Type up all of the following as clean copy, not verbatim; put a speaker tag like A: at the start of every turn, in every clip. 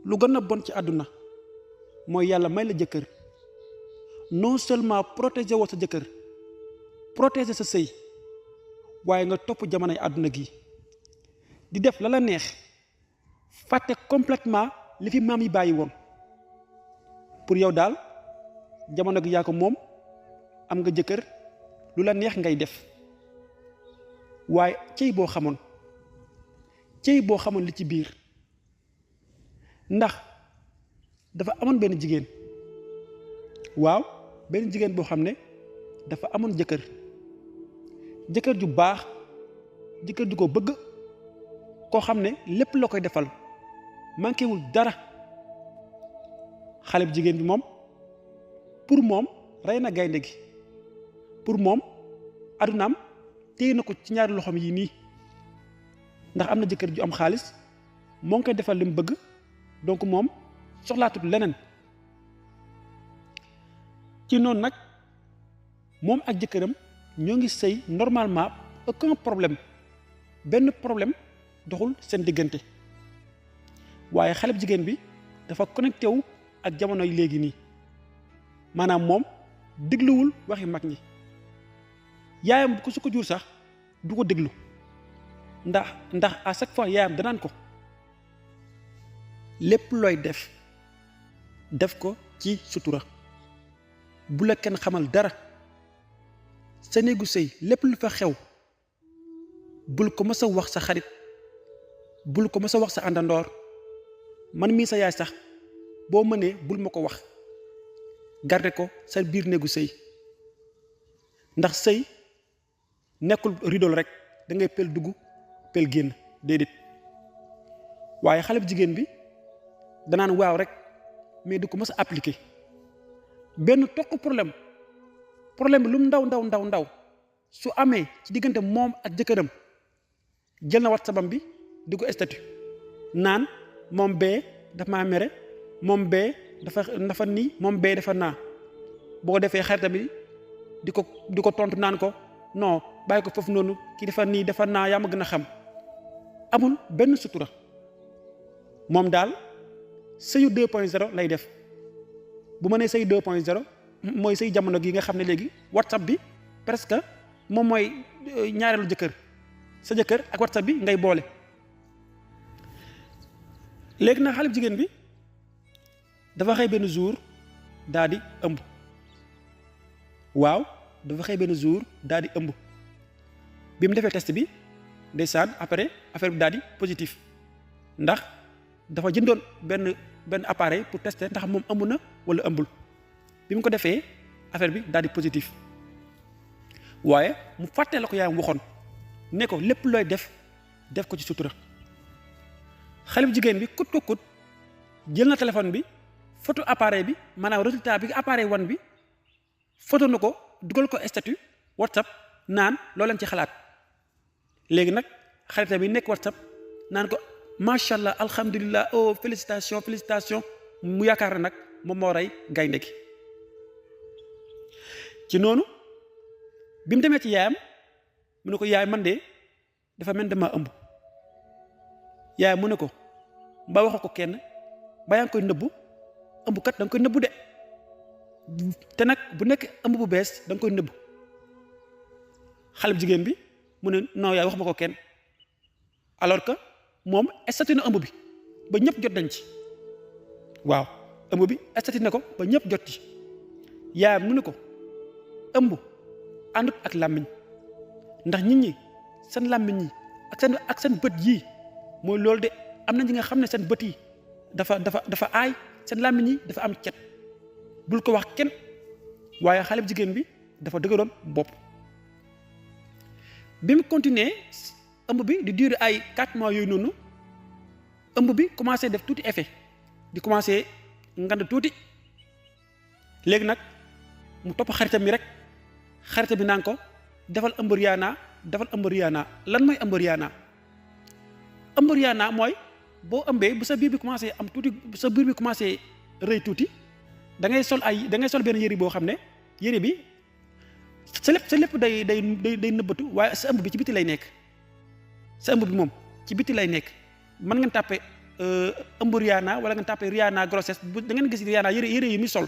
A: lu gën a bon ci àdduna mooy yàlla may la jëkkër non seulement protéger woo sa jëkkër protéger sa sëy waaye nga topp jamonoy àdduna gi di def la la neex fàtte complètement li fi maam yi bàyyi woon pour yow daal jamono gi yaa ko moom am nga jëkkër lu la neex ngay def waaye cey boo xamoon li ci biir ndax dafa amoon benn jigéen boo xam ne dafa amoon jëkkër ju baax jëkkër ju ko bëgg koo xam ne lépp la koy defal manqué wul dara xale bu jigéen bi moom pour moom rey na gaynde gi pour moom adunaam téye na ko ci ñaari loxoom yi nii ndax am na jëkkër ju am xaalis moo ngi koy defal li mu bëgg donc moom soxlaatut leneen ci noonu nag moom ak jëkkëram ñoo ngi sëy normalement aucun problème benn problème doxul seen diggante waaye xale bu jigéen bi dafa connecté wu ak jamono yi léegi nii maanaam moom dégluwul waxi mag ñi yaayam ku su ko jur sax du ko déglu ndax à chaque fois yaayam danaan ko lépp looy def ko ci sutura bu la kenn xamal dara sa néegu sëy lépp lu fa xew bul ko mës a wax sa xarit bul ko mës a wax sa àndandoor man mii sa yaay sax boo mënee bul ma ko wax garde ko sa biir néegu sëy ndax sëy nekkul ridol rek da ngay pel dugg pel génn déedéet waaye xale bu jigéen bi danaan waaw rek mais du ko mës a appliquer benn toq problème bi lu mu ndaw su amee ci diggante moom ak jëkkëram jël na WhatsApp bi di ko statut naan moom bee dafa maa mere moom bee dafa nii moom bee dafa naa boo ko defee xaritam bi di ko tontu naan ko non bàyyi ko foofu noonu kii dafa nii dafa naa yaa ma gën a xam amul benn sutura moom daal sëyu 2.0 lay def bu ma nee sëyu 2.0 mooy sëy jamono gi nga xam ne léegi WhatsApp bi presque moom mooy ñaareelu jëkkër sa jëkkër ak WhatsApp bi ngay boole léegi nag xale bu jigéen bi dafa xëy benn jour daal di ëmb bi mu defee test bi ndeysaan après affaire bi daal di positif ndax dafa jëndoon benn appareil pour tester ndax moom ëmb na wala ëmbul bi mu ko defee affaire bi daal di positif waaye mu fàttee la ko yaayam waxoon ne ko lépp looy def ko ci sutura xale bu jigéen bi kut ko kut jël na téléphone bi photo appareil bi maanaam résultat bi appareil wan bi photo na ko dugal ko statut WhatsApp naan loo leen ci xalaat léegi nag xarita bi nekk WhatsApp naan ko macha allah alhamdulilah oh félicitation mu yaakaar ne nag moom moo rey gaynde gi ci noonu bi mu demee ci yaayam mu ne ko yaay man de dafa mel dama ëmb yaay mu ne ko mbaa waxu ko kenn ba yaa ngi koy nëbbu ëmb kat da nga koy nëbbu de te nag bu nekk ëmb bu bees da nga koy nëbbu xale bu jigéen bi mu ne non yaay wax ma ko kenn alors que moom statut na ëmb bi ba ñëpp jot nañ ci waaw ëmb bi statut na ko ba ñëpp jot ci yaayam mu ne ko ëmb àndut ak làmmiñ ndax nit ñi seen làmmiñ yi ak seen bët yii mooy loolu de am na ñi nga xam ne seen bët yi dafa aay seen làmmiñ yi dafa am cet bul ko wax kenn waaye xale bu jigéen bi dafa dëgëroon bopp bi mu continuer ëmb bi di durer ay 4 mois yooyu noonu ëmb bi commencé def tuuti effet di commencé ngand tuuti léegi nag mu topp xaritam bi rek xaritam bi naan ko defal ëmb Rihanna lan mooy ëmb Rihanna mooy boo ëmbee bu sa biir bi commencé am tuuti bu sa biir bi commencé rëy tuuti da ngay sol benn yëri boo xam ne yëri bi sa lépp day nëbbatu waaye sa ëmb bi ci biti lay nekk sa ëmb bi moom ci biti lay nekk mën ngeen tàppe ëmb Rihanna wala nga tapé Rihanna grossesse da ngeen gis Rihanna yére yi muy sol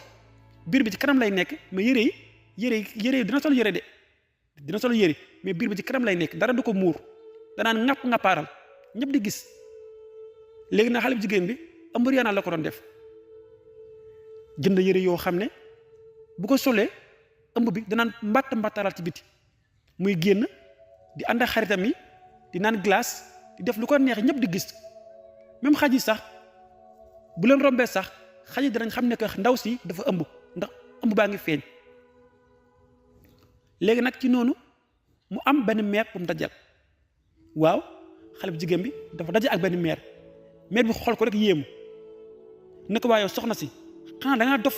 A: biir bi ci kanam lay nekk mais yére yi dina sol yére de dina sol yére mais biir bi ci kanam lay nekk dara du ko muur danaan ŋàppaaral ñëpp di gis. léegi nag xale bu jigéen bi ëmb Rihanna la ko doon def jënd yére yoo xam ne bu ko solee ëmb bi danaan mbattaaral ci biti muy génn di ànd ak xaritam yi di naan glace di def lu ko neex ñëpp di gis même xaj yi sax bu leen rombee sax xaj yi danañ xam ne que ndaw si dafa ëmb ndax ëmb baa ngi feeñ. léegi nag ci noonu mu am benn meer bu mu dajal waaw xale bu jigéen bi dafa daje ak benn meer bi xool ko rek yéemu ne ko waa yow soxna si xanaa da ngaa dof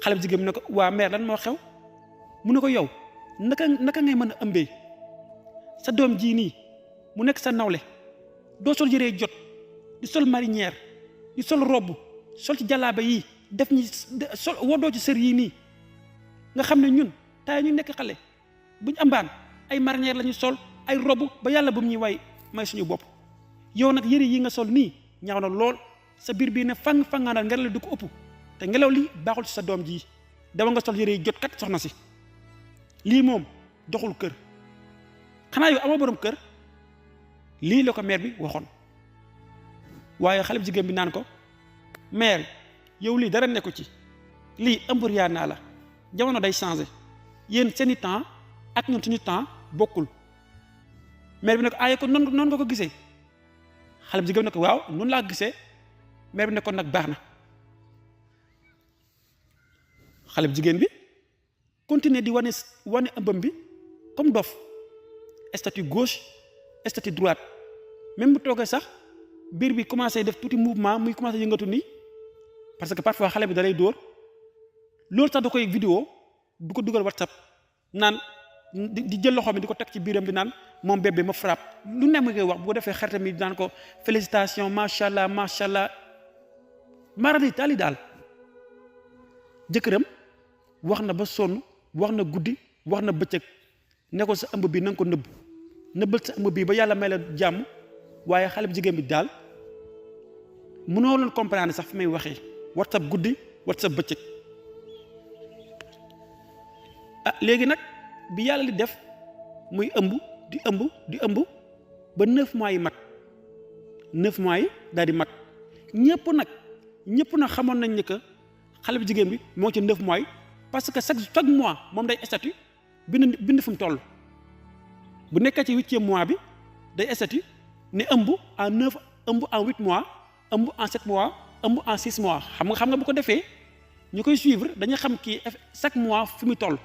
A: xale bu jigéen bi ne ko waa meer lan moo xew mu ne ko yow naka ngay mën a ëmbee sa doom jii nii mu nekk sa nawle doo sol yëree jot di sol marinière di sol robb sol ci jàllaabe yii def ñi sol woddoo ci sër yii nii nga xam ne ñun tay ñu nekk xale buñ ambaan ay marinière la ñu sol ay robb ba yàlla bu mu ñuy may suñu bopp yow nag yëre yi nga sol nii ñaaw na lool sa biir bii ne fangaanal ngelaw li du ko ëpp te ngelaw li baaxul ci sa doom ji dama nga sol yëre yi jot kat soxna si lii moom doxul kër xanaa yow amoo borom kër lii la ko maire bi waxoon waaye xale bu jigéen bi naan ko maire yow lii dara nekku ci lii ëmb Rihanna la jamono day changé yéen seeni temps ak ñun suñu temps bokkul maire bi ne ko aaye ko noonu nga ko gisee xale bu jigéen bi ne ko waaw noonu laa gisee maire bi ne ko nag baax na xale bu jigéen bi continuer di wane ëmbam bi comme dof statut gauche statut droite même bu toogee sax biir bi commencé def tuuti mouvement muy commencé yëngatu nii parce que parfois xale bi da lay dóor loolu sax da koy vidéo du ko dugal WhatsApp naan di jël loxo mi di ko teg ci biiram bi naan moom bébé ma frappe lu ne ma koy wax bu ko defee xaritam yi naan ko félicitation macha allah maradi taali daal jëkkëram wax na ba sonn wax na guddi wax na bëccëg ne ko sa ëmb bi na nga ko nëbbal sa ëmb bii ba yàlla may la jàmm waaye xale bu jigéen bi daal mënoo leen comprendre sax fi may waxee WhatsApp guddi WhatsApp bëccëg léegi nag bi yàlla li def muy ëmb di ëmb ba 9 mois yi mat 9 mois yi daal di mat ñëpp nag xamoon nañ ne que xale bu jigéen bi moo ci 9 mois yi parce que chaque mois moom day statut bind fu mu toll bu nekkee ci 8e mois bi day statut ne ëmb en 9 ëmb en 8 mois ëmb en 7 mois ëmb en 6 mois xam nga bu ko defee ñu koy suivre dañuy xam kii chaque mois fi muy toll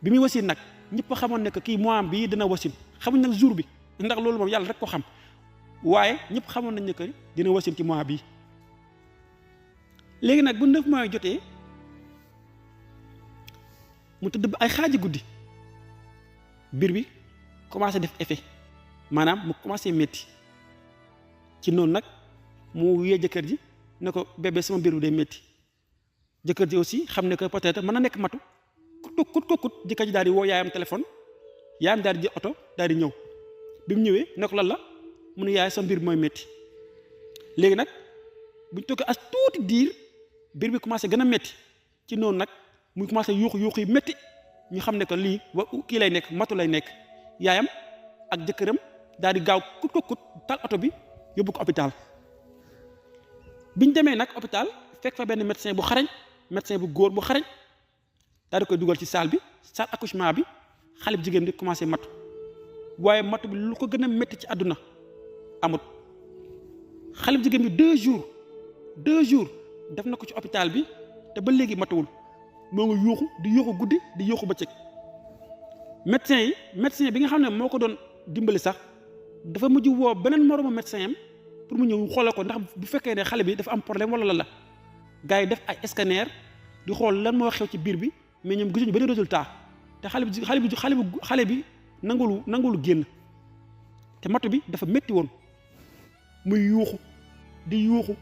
A: bi muy wasin nag ñëpp xamoon ne que kii mois bii dina wasin xamuñ nag jour bi ndax loolu moom yàlla rek ko xam waaye ñëpp xamoon nañ ne que dina wasin ci mois bii léegi nag bu 9 mois yi jotee mu tëdd ba ay xaaji guddi biir bi commencé def effet maanaam mu commencé métti ci noonu nag mu yee jëkkër ji ne ko bébé sama biir bi day métti jëkkër ji aussi xam ne que peut-être mën na nekk matu kut jëkkër ji daal di woo yaayam téléphone yaayam daal di jël oto daal di ñëw bi mu ñëwee ne ko lan la mu ne yaay sama biir bi mooy métti léegi nag buñ toogee as tuuti diir biir bi commencé gën a métti ci noonu nag muy commencé yuuxu yi métti ñu xam ne que lii kii lay nekk matu lay nekk yaayam ak jëkkëram daal di gaaw kut tal oto bi yóbbu ko hôpital biñ demee nag hôpital fekk fa benn médecin bu xarañ médecin bu góor bu xarañ daal di koy dugal ci salle bi salle accouchement bi xale bu jigéen di commencé matu waaye matu bi lu ko gën a métti ci àdduna amut xale bu jigéen bi 2 jours def na ko ci hôpital bi te ba léegi matuwul moo ngi yuuxu di yuuxu guddi di yuuxu bëccëg médecin bi nga xam ne moo ko doon dimbali sax dafa mujj woo beneen moroomu médecin am pour mu ñëw xoolal ko ndax bu fekkee ne xale bi dafa am problème wala la gars yi def ay scanner di xool lan moo xew ci biir bi mais ñoom gisuñu benn résultat te xale bi nangulu génn te matu bi dafa métti woon muy yuuxu di yuuxu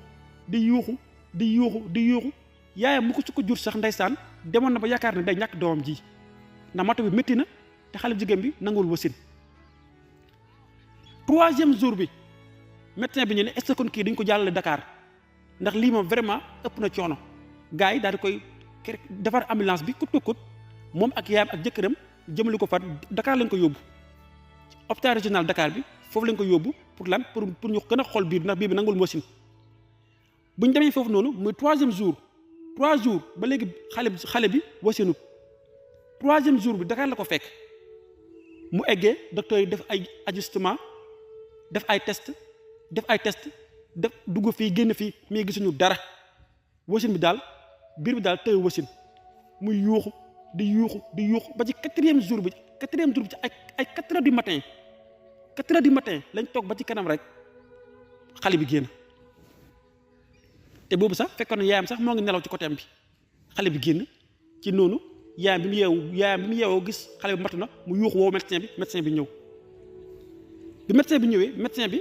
A: yaayam mu ko jur sax ndeysaan demoon na ba yaakaar ne day ñàkk doomam ji ndax matu bi métti na te xale bu jigéen bi nangul wasin 3e jour bi médecin bi ñu ne est-ce que kon kii dañ ko jàllale Dakar ndax lii moom vraiment ëpp na coono gars yi daal di koy defar ambulance bi kut ko kut moom ak yaayam ak jëkkëram jëmale ko fa Dakar lañ ko yóbbu hôpital régional Dakar bi foofu lañ ko yóbbu pour lan pour ñu gën a xool biir ndax biir bi nangul machine bu ñu demee foofu noonu muy 3e jour 3 jours ba léegi xale bi wasinut 3e jour bi Dakar la ko fekk mu eggee docteur yi def ay ajustement def ay test def dugg fii génn fii mais gisuñu dara wasin bi daal biir bi daal tëye wasin muy yuuxu di yuuxu ba ci 4e jour bi ci ay 4 heures du matin 4 heures du matin lañ toog ba ci kanam rek xale bi génn te boobu sax fekkoon na yaayam sax moo ngi nelaw ci côté bi xale bi génn ci noonu yaayam bi mu yeewoo gis xale bi matu na mu yuuxu woo médecin bi ñëw bi médecin bi ñëwee médecin bi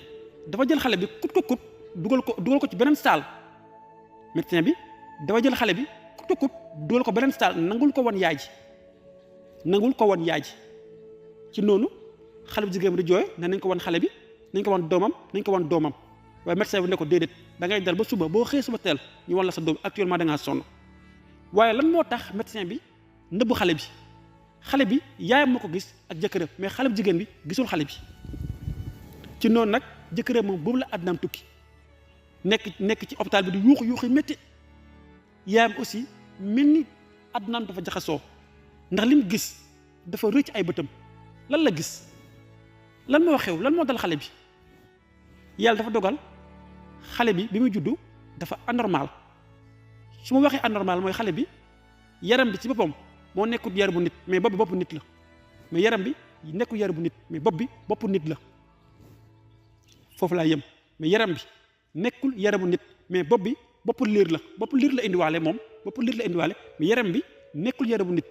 A: dafa jël xale bi kut dugal ko ci beneen salle médecin bi dafa jël xale bi kut dugal ko beneen salle nangul ko woon yaay ji ci noonu xale bu jigéen bi di jooy ne nañ ko wan xale bi nañ ko wan doomam waaye médecin bi ne ko déedéet da ngay dal ba suba boo xëyee suba teel ñu wan la sa doom actuellement da ngaa sonn waaye lan moo tax médecin bi nëbbu xale bi yaayam moo ko gis ak jëkkëram mais xale bu jigéen bi gisul xale bi ci noonu nag jëkkëram moom boobu la àddunaam tukki nekk ci hôpital bi di yuuxu métti yaayam aussi mel ni àddunaam dafa jaxasoo ndax li mu gis dafa rëcc ay bëtam lan la gis lan moo xew lan moo dal xale bi yàlla dafa dogal xale bi muy juddu dafa anormal su ma waxee anormal mooy xale bi yaram bi ci boppam moo nekkul yaramu nit mais bopp bi boppu nit la mais yaram bi nekkul yaramu nit mais bopp bi boppu nit la foofu laa yem mais yaram bi nekkul yaramu nit mais bopp bi boppu liir la indiwaale moom mais yaram bi nekkul yaramu nit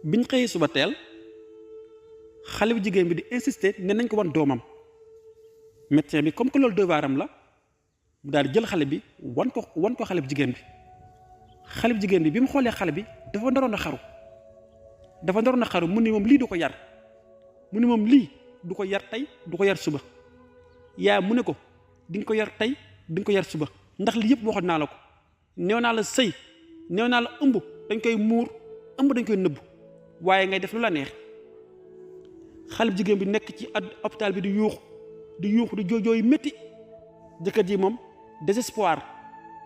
A: biñ xëyee suba teel xale bu jigéen bi di insister ne nañ ko wan doomam médecin bi comme que loolu devoiram la mu daal di jël xale bi wan ko xale bu jigéen bi bi mu xoolee xale bi dafa naroon a xaru mu ni moom lii du ko yar tey du ko yar suba yaa mu ne ko di nga ko yar tey di nga ko yar suba ndax li yëpp waxoon naa la ko néew naa la sëy néew naa la ëmb dañ koy muur ëmb dañ koy nëbb waaye ngay def lu la neex xale bu jigéen bi nekk ci hôpital bi di yuuxu di jooy métti jëkkër ji moom désespoir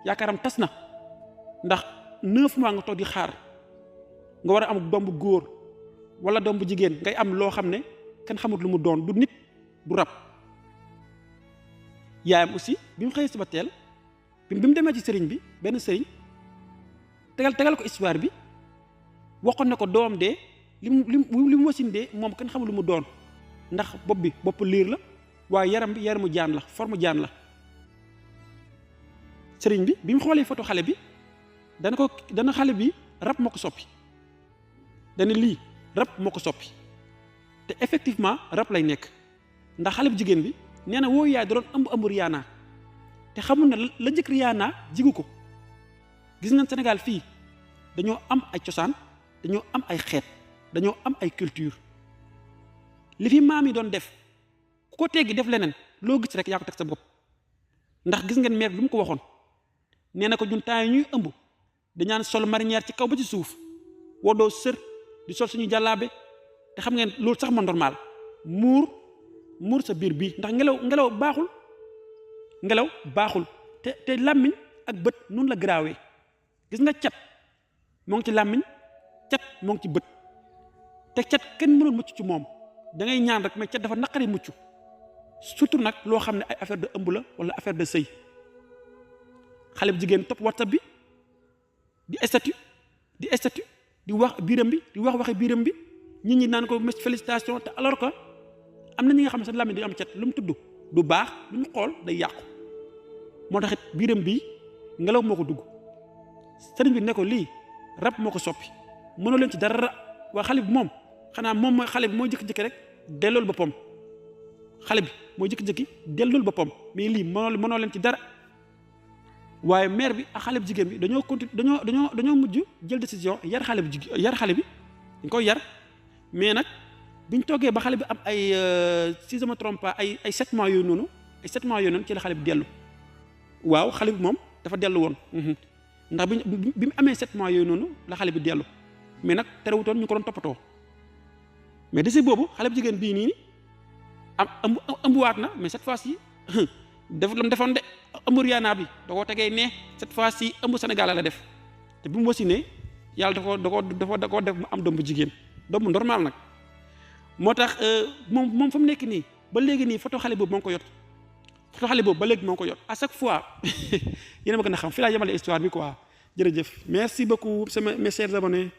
A: yaakaaram tas na ndax 9 mois nga toog di xaar nga war a am doom bu góor wala doom bu jigéen ngay am loo xam ne kenn xamut lu mu doon du nit du rab yaayam aussi bi mu xëyee suba teel bi mu demee ci sëriñ bi benn sëriñ tegal ko histoire bi waxoon na ko doom de li mu wasin de moom kenn xamul lu mu doon ndax bopp liir la waaye yaram bi yaramu jaan la forme jaan la sëriñ bi mu xoolee photo xale bi dana xale bi rab moo ko soppi dana lii rab moo ko soppi te effectivement rab lay nekk ndax xale bu jigéen bi nee na woo yaay da doon ëmb Rihanna te xamul ne la njëkk Rihanna jigu ko gis nañ Sénégal fii dañoo am ay cosaan dañoo am ay xeet dañoo am ay culture li fi maam yi doon def ku ko teggi def leneen loo gis rek yaa ko teg sa bopp ndax gis ngeen mère lu mu ko waxoon nee na ko ñun temps yi ñuy ëmb dañaan sol marinière ci kaw ba ci suuf wodoo sër di sol suñu jàllaabe te xam ngeen loolu sax ma normal muur sa biir bii ndax ngelaw baaxul te làmmiñ ak bët nun la garaawee gis nga cat moo ngi ci làmmiñ cat moo ngi ci bët te cat kenn mënul mucc ci moom da ngay ñaan rek mais cat dafa naqari mucc surtout nag loo xam ne ay affaire de ëmb la wala affaire de sëy xale bu jigéen topp WhatsApp bi di statut di wax biiram bi di wax waxi biiram bi nit ñi naan ko félicitation te alors que am na ñi nga xam ne sa làmmiñ di am cat lu mu tudd du baax lu ñu xool day yàqu moo taxit biiram bi ngelaw moo ko dugg sëriñ bi ne ko lii rab moo ko soppi mënoo leen ci dara waa xale bi moom xanaa moom mooy xale bi mooy jëkki-jëkki rek dellool boppam mais lii mënoo leen ci dara waaye mère bi ak xale bu jigéen bi dañoo mujj jël décision yar xale bi dañ koy yar mais nag biñ toogee ba xale bi am ay si je me trompe pas ay 7 mois yooyu noonu et 7 mois yooyu noonu ci la xale bi dellu waaw xale bi moom dafa dellu woon ndax bi mu amee 7 mois yooyu noonu la xale bi dellu mais nag terewutoon ñu ko doon toppatoo mais desi boobu xale bu jigéen bii nii am ëmbuwaat na mais cette fois-ci def lam defoon de ëmb Rihanna bi da koo tegee ne cette fois-ci ëmb Sénégal la def te bi mu wasinee yàlla da koo def mu am doom bu jigéen doom bu normal nag moo tax moom fa mu nekk nii ba léegi nii photo xale boobu moo ngi ko yot photo xale boobu ba léegi moo ngi ko yot à chaque fois yéen a ma gën a xam fii laa yemale histoire bi quoi jërëjëf merci beaucoup mes chers abonnés